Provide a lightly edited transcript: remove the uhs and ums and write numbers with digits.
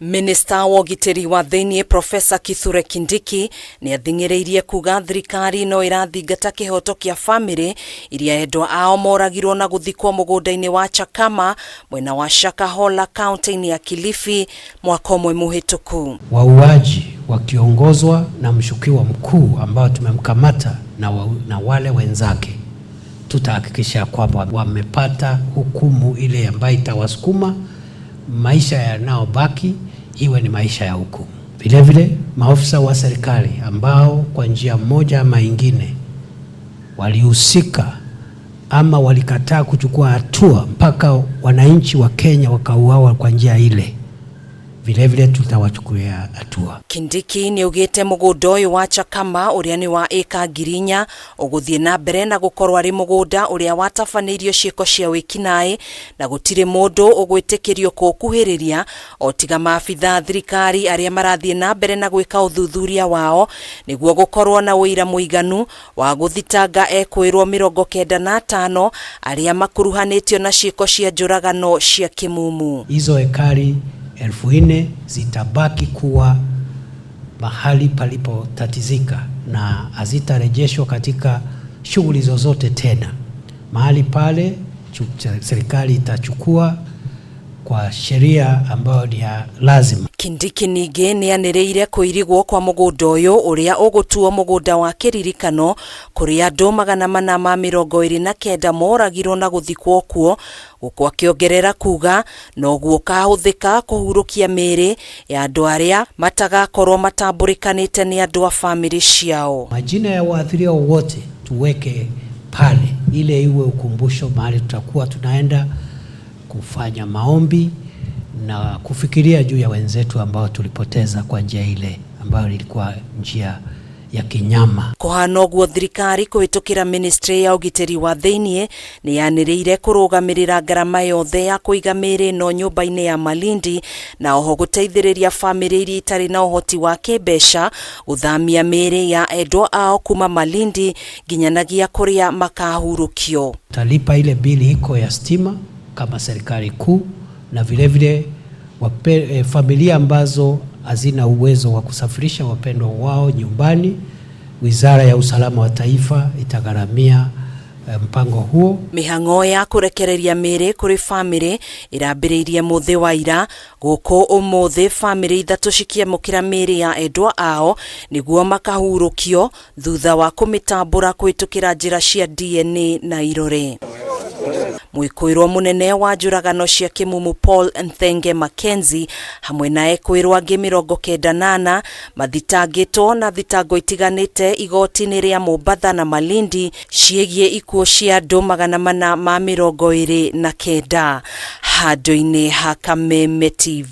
Minister wa ũgitĩri wa thĩinĩ Profesa Kithure Kindiki nĩ athing'ĩrĩirie kuga thirikari no ĩrathingata kĩhoto kĩa famĩlĩ iria endwa ao moragirwo na gũthikwo mũgũnda-inĩ wa Chakama mwena wa Shakahola kaunti-inĩ ya Kilifi mwaka ũmwe mũhĩtũku. Wauaji wakiongozwa na mshukiwa mkuu ambao tumemkamata na wale wenzake, tutahakikisha kwamba wamepata hukumu ile ambayo itawasukuma maisha yanayobaki iwe ni maisha ya hukumu. Vile vile maafisa wa serikali ambao kwa njia moja ama ingine walihusika ama walikataa kuchukua hatua mpaka wananchi wa Kenya wakauawa kwa njia ile, vile vile tutawachukulia hatua. Kindiki ni ugite mugunda uyu wa Chakama uria ni wa eka ngirinya uguthie na mbere na gukorwo ari mugunda uria watafanĩirio ciĩko cia wĩkinaĩ na gutire mundu ugwĩtĩkĩrio kukuhĩrĩria o tiga maabitha thirikari aria marathie na mbere na gwĩka uthuthuria wao niguo gukorwo na ũira mũiganu wa guthitanga ekwĩrwo 95 aria makuruhanĩtio na ciĩko cia njũragano cia kimumu. Hizo ekari 4,000 zitabaki kuwa mahali palipo tatizika na hazitarejeshwa katika shughuli zozote tena. Mahali pale serikali itachukua kwa sheria ambayo ni lazima. Kindiki ningĩ nĩ anĩrĩire kũirigwo kwa mũgũnda ũyũ ũrĩa ũgũtuo mũgũnda wa kĩririkano kũrĩa andũ 429 moragirwo na gũthikwo kuo, gũkũ akĩongerera kuga noguo kahũthĩka kũhurũkia mĩĩrĩ ya andũ arĩa matagakorwo matambũrĩkanĩte nĩ andũ a famĩlĩ ciao. Majina ya waathiriwa wote tuweke pale ile iwe ukumbusho mahali tutakuwa tunaenda kufanya maombi na kufikiria juu ya wenzetu ambao tulipoteza kwa njia ile ambayo ilikuwa njia ya kinyama. Kuhana ũguo thirikari kũhĩtũkĩra ministry ya ũgitĩri wa thĩinĩ nĩ yanĩrĩire kũrũgamĩrĩra ngarama yothe ya kũiga mĩĩrĩ no nyũmba-inĩ ya Malindi na oho gũteithĩrĩria famĩlĩ iria itarĩ na ũhoti wa kĩmbeca gũthamia mĩĩrĩ ya endwa ao kuma Malindi nginyanagia kũrĩa makahurũkio. Talipa ile bili iko ya stima kama serikali kuu na vile vile familia ambazo hazina uwezo wa kusafirisha wapendwa wao nyumbani, Wizara ya Usalama wa Taifa itagharamia mpango huo. Mĩhang'o ya kũrekereria mĩĩrĩ kũrĩ famĩlĩ ĩrambĩrĩirie mũthĩ wa ira, gũkũ ũmũthĩ famĩlĩ 3 cikĩamũkĩra mĩĩrĩ ya endwa ao nĩguo makahurũkio thutha wa kũmĩtambũra kũhĩtũkĩra njĩra cia DNA na irore. Mwĩkũĩrwo mũnene wa njũragano cia kimumu Paul Nthenge Mackenzie hamwe na ekwĩrwo angĩ 98 mathitangĩtwo na thitango itiganĩte igoti-inĩ rĩa Mombasa na Malindi ciĩgiĩ ikuũ cia andũ 429 handũ-inĩ ha Kameme TV.